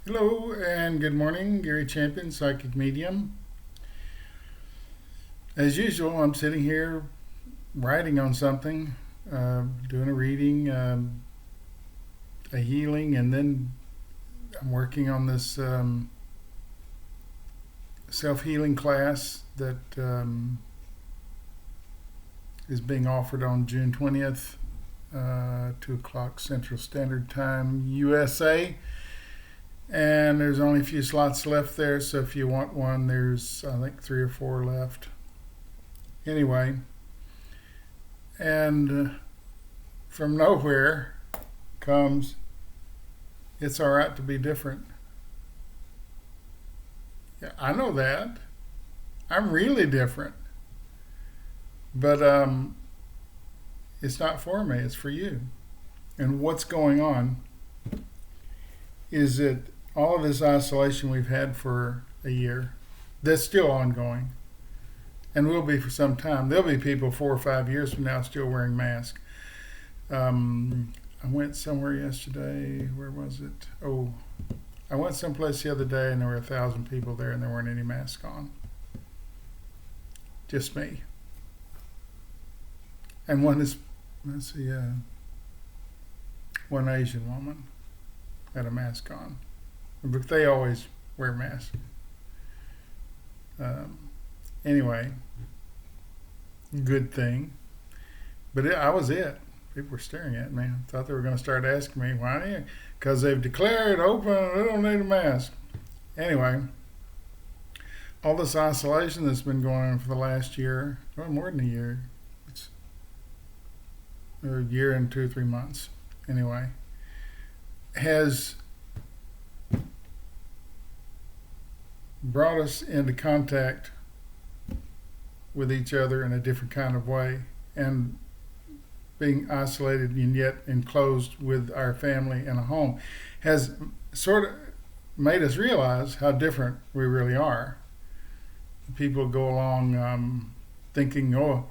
Hello and good morning, Gary Champion, Psychic Medium. As usual, I'm sitting here writing on something, doing a reading, a healing, and then I'm working on this self healing class that is being offered on June 20th, 2 o'clock Central Standard Time, USA. And there's only a few slots left there, so if you want one, there's I think 3 or 4 left. Anyway, and from nowhere comes, it's all right to be different. Yeah, I know that. I'm really different. But it's not for me, it's for you. And what's going on is that all of this isolation we've had for a year, that's still ongoing and will be for some time. There'll be people 4 or 5 years from now still wearing masks. I went somewhere yesterday. Where was it? Oh, I went someplace the other day and there were 1,000 people there and there weren't any masks on. Just me. And let's see, one Asian woman had a mask on. But they always wear masks. Um, anyway, good thing. But I was it. People were staring at me. I thought they were going to start asking me, why do you? Because they've declared open, they don't need a mask. Anyway, all this isolation that's been going on for the last year, well, more than a year, it's a year and 2 or 3 months, anyway, has brought us into contact with each other in a different kind of way. And being isolated and yet enclosed with our family in a home has sort of made us realize how different we really are. People go along thinking, oh,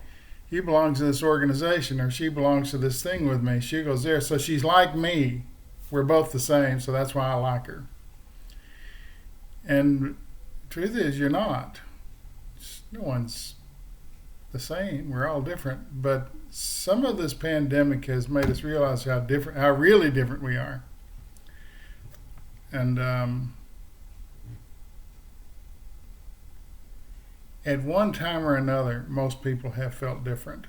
he belongs to this organization or she belongs to this thing with me. She goes there, so she's like me. We're both the same, so that's why I like her. And the truth is, you're not. No one's the same. We're all different. But some of this pandemic has made us realize how different, how really different we are. And at one time or another, most people have felt different,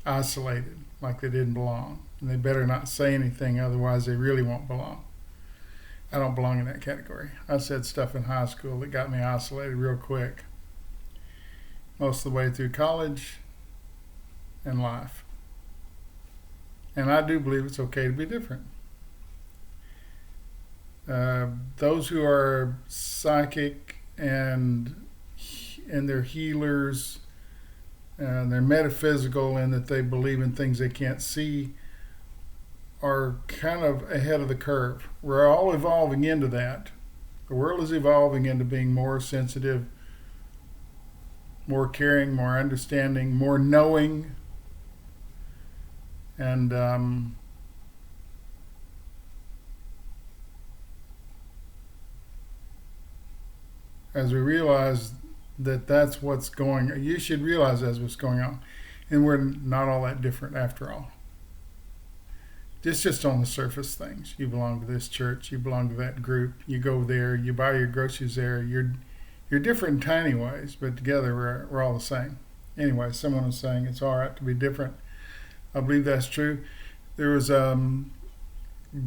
isolated, like they didn't belong. And they better not say anything, otherwise they really won't belong. I don't belong in that category. I said stuff in high school that got me isolated real quick, most of the way through college and life. And I do believe it's okay to be different. Those who are psychic and they're healers and they're metaphysical in that they believe in things they can't see are kind of ahead of the curve. We're all evolving into that. The world is evolving into being more sensitive, more caring, more understanding, more knowing. And as we realize that that's what's going on, you should realize that's what's going on. And we're not all that different after all. It's just on the surface things. You belong to this church, you belong to that group, you go there, you buy your groceries there. You're different in tiny ways, but together we're all the same. Anyway, someone was saying it's all right to be different. I believe that's true. There was a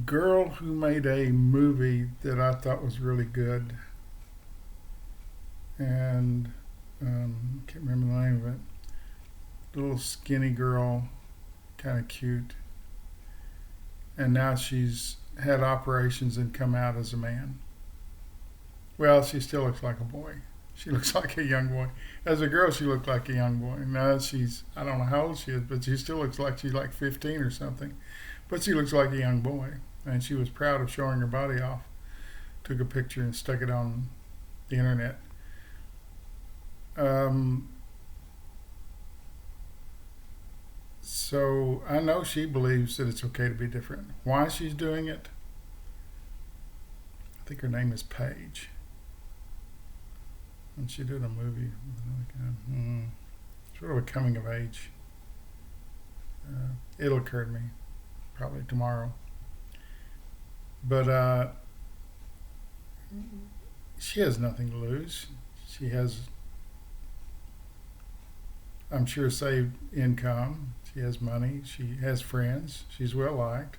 girl who made a movie that I thought was really good, and can't remember the name of it. Little skinny girl, kind of cute, and now she's had operations and come out as a man. Well, she still looks like a boy. She looks like a young boy. As a girl, she looked like a young boy. Now I don't know how old she is, but she still looks like she's like 15 or something. But she looks like a young boy. And she was proud of showing her body off. Took a picture and stuck it on the internet. So I know she believes that it's okay to be different. Why she's doing it, think her name is Paige. And she did a movie. Sort of a coming of age. It'll occur to me probably tomorrow. But she has nothing to lose. She has, I'm sure, saved income. She has money. She has friends. She's well liked.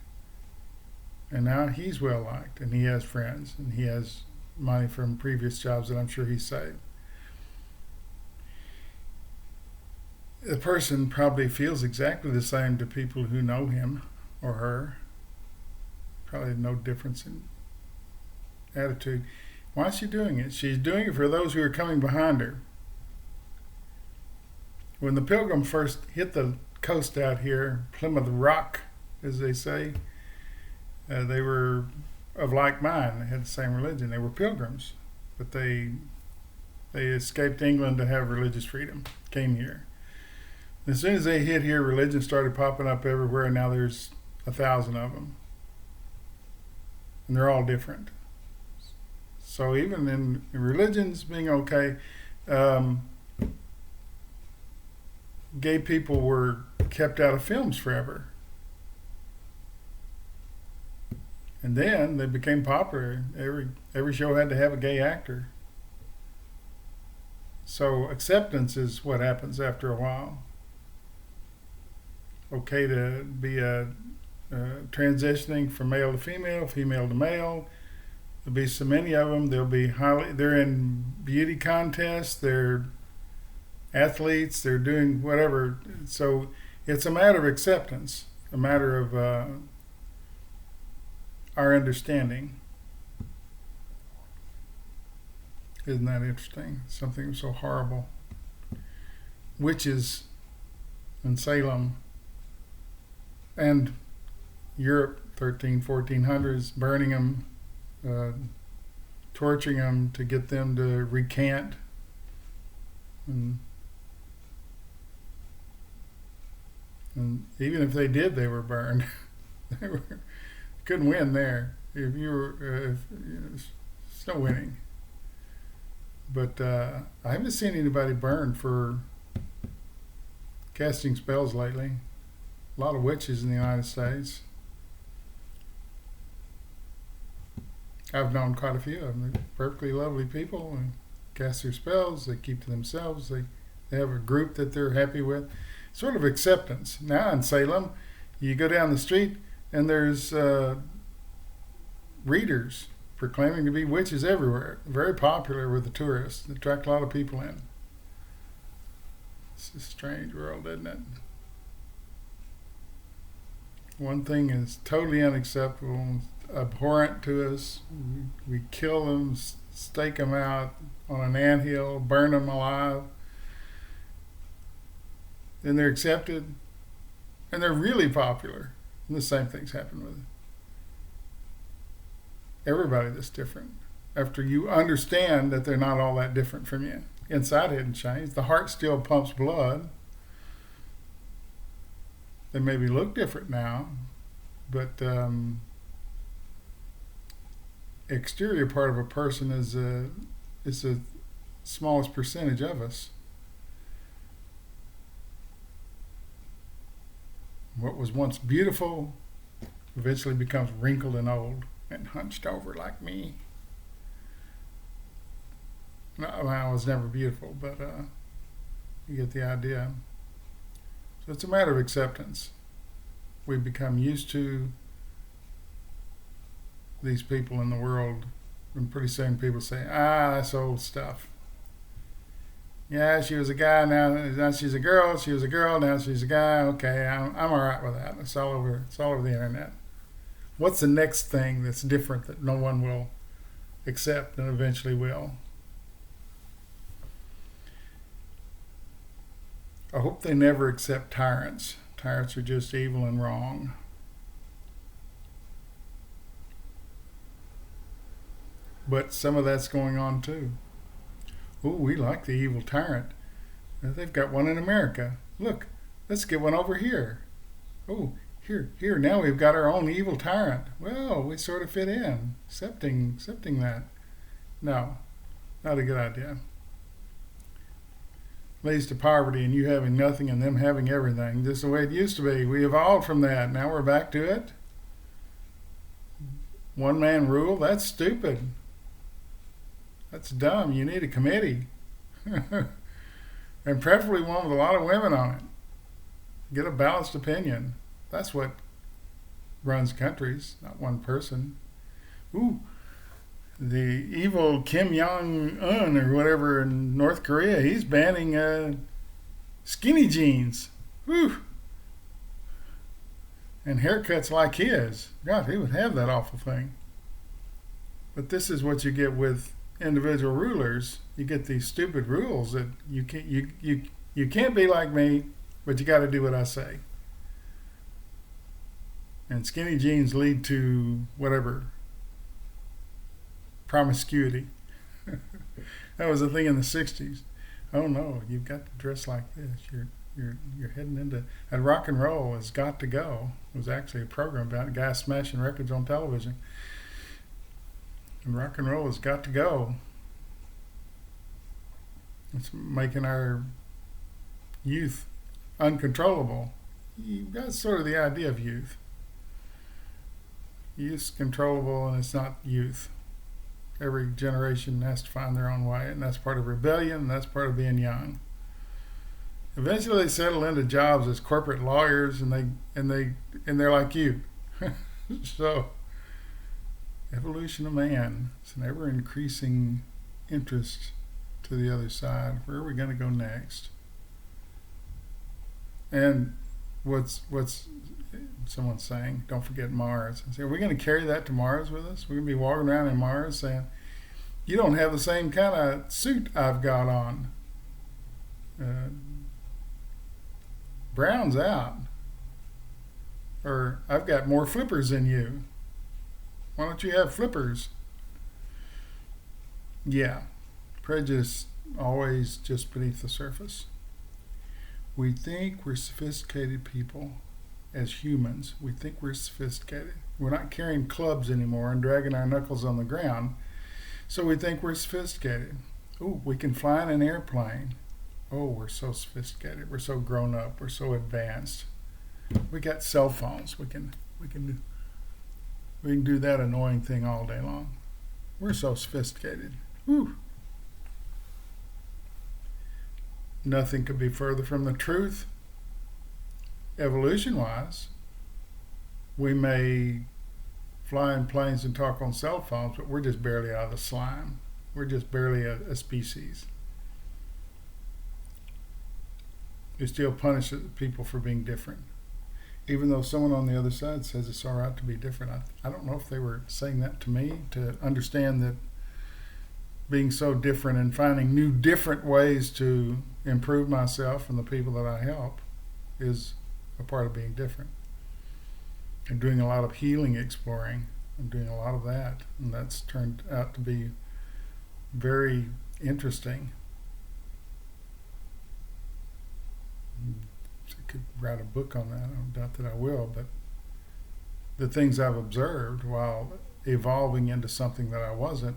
And now he's well liked, and he has friends, and he has money from previous jobs that I'm sure he saved. The person probably feels exactly the same to people who know him or her. Probably no difference in attitude. Why is she doing it? She's doing it for those who are coming behind her. When the Pilgrims first hit the coast out here, Plymouth Rock, as they say, they were of like mind. They had the same religion. They were pilgrims, but they escaped England to have religious freedom. Came here. As soon as they hit here, religion started popping up everywhere, and now there's 1,000 of them. And they're all different. So even in religions being okay, gay people were kept out of films forever. And then they became popular. Every show had to have a gay actor. So acceptance is what happens after a while. Okay to be transitioning from male to female, female to male. There'll be so many of them. They're in beauty contests. They're athletes. They're doing whatever. So it's a matter of acceptance, a matter of our understanding. Isn't that interesting? Something so horrible. Witches in Salem and Europe, 1400s, burning them, torturing them to get them to recant. And even if they did, they were burned. They couldn't win there. If you were, it's no winning. But I haven't seen anybody burned for casting spells lately. A lot of witches in the United States. I've known quite a few of them. They're perfectly lovely people and cast their spells. They keep to themselves. They have a group that they're happy with. Sort of acceptance. Now in Salem, you go down the street and there's readers proclaiming to be witches everywhere. Very popular with the tourists. They attract a lot of people in. It's a strange world, isn't it? One thing is totally unacceptable, abhorrent to us. We kill them, stake them out on an anthill, burn them alive. Then they're accepted, and they're really popular. And the same things happen with everybody that's different. After you understand that they're not all that different from you. Inside hadn't changed. The heart still pumps blood. They maybe look different now, but exterior part of a person is the smallest percentage of us. What was once beautiful eventually becomes wrinkled and old and hunched over like me. No, I was never beautiful, but you get the idea. So it's a matter of acceptance. We become used to these people in the world, and pretty soon people say, that's old stuff. Yeah, she was a guy, now she's a girl. She was a girl, now she's a guy. Okay, I'm all right with that. It's all over the internet. What's the next thing that's different that no one will accept and eventually will? I hope they never accept tyrants. Tyrants are just evil and wrong. But some of that's going on too. Oh, we like the evil tyrant. They've got one in America. Look, let's get one over here. Oh, here, now we've got our own evil tyrant. Well, we sort of fit in, accepting that. No, not a good idea. Leads to poverty and you having nothing and them having everything. Just the way it used to be. We evolved from that. Now we're back to it. One man rule, that's stupid. That's dumb. You need a committee. And preferably one with a lot of women on it. Get a balanced opinion. That's what runs countries, not one person. Ooh, the evil Kim Jong-un or whatever in North Korea, he's banning skinny jeans. Whew. And haircuts like his. God, he would have that awful thing. But this is what you get with individual rulers. You get these stupid rules that you can't be like me, but you got to do what I say. And skinny jeans lead to whatever, promiscuity. That was a thing in the '60s. Oh no, you've got to dress like this. You're heading into, and rock and roll has got to go. It was actually a program about a guy smashing records on television. And rock and roll has got to go. It's making our youth uncontrollable. That's sort of the idea of youth. Youth's controllable and it's not youth. Every generation has to find their own way, and that's part of rebellion, and that's part of being young. Eventually they settle into jobs as corporate lawyers and they're like you. So evolution of man. It's an ever increasing interest to the other side. Where are we going to go next? And what's someone's saying, don't forget Mars. I say, are we going to carry that to Mars with us? We're going to be walking around in Mars saying, you don't have the same kind of suit I've got on. Brown's out. Or I've got more flippers than you. Why don't you have flippers? Yeah, prejudice always just beneath the surface. We think we're sophisticated people as humans. We think we're sophisticated. We're not carrying clubs anymore and dragging our knuckles on the ground. So we think we're sophisticated. Oh, we can fly in an airplane. Oh, we're so sophisticated. We're so grown up. We're so advanced. We got cell phones. We can do that annoying thing all day long. We're so sophisticated. Whew. Nothing could be further from the truth. Evolution-wise, we may fly in planes and talk on cell phones, but we're just barely out of the slime. We're just barely a species. We still punish people for being different. Even though someone on the other side says it's all right to be different. I don't know if they were saying that to me, to understand that being so different and finding new different ways to improve myself and the people that I help is a part of being different. And doing a lot of healing exploring. I'm doing a lot of that, and that's turned out to be very interesting. I could write a book on that. I don't doubt that I will, but the things I've observed while evolving into something that I wasn't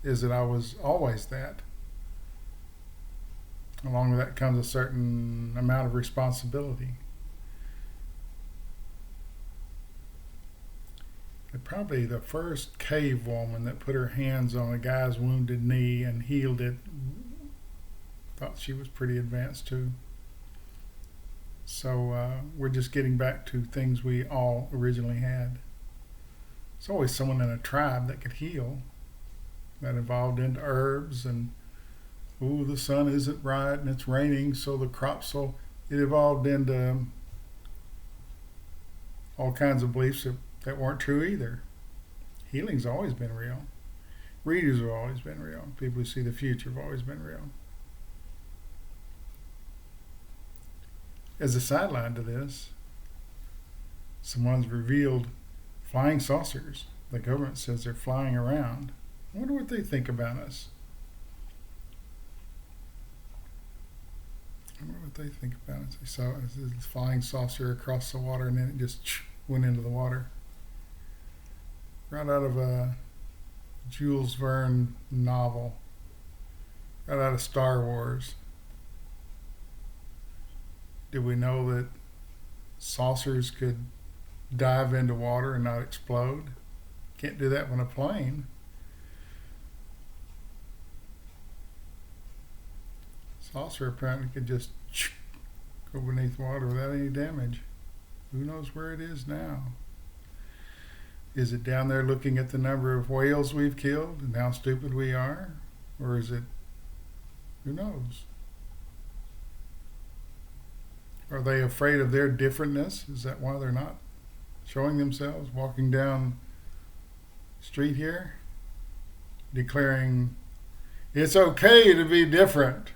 is that I was always that. Along with that comes a certain amount of responsibility. Probably the first cave woman that put her hands on a guy's wounded knee and healed it thought she was pretty advanced too. So we're just getting back to things we all originally had. It's always someone in a tribe that could heal. That evolved into herbs and, ooh, the sun isn't right and it's raining, so the crops will. It evolved into all kinds of beliefs that weren't true either. Healing's always been real. Readers have always been real. People who see the future have always been real. As a sideline to this, someone's revealed flying saucers. The government says they're flying around. I wonder what they think about us. I wonder what they think about it. They saw a flying saucer across the water, and then it just went into the water. Right out of a Jules Verne novel. Right out of Star Wars. Did we know that saucers could dive into water and not explode? Can't do that when a plane. Saucer apparently could just go beneath water without any damage. Who knows where it is now? Is it down there looking at the number of whales we've killed and how stupid we are? Or is it, who knows? Are they afraid of their differentness? Is that why they're not showing themselves, walking down the street here, declaring it's okay to be different?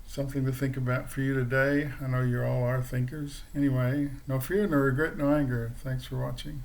Something to think about for you today. I know you all are thinkers. Anyway, no fear, no regret, no anger. Thanks for watching.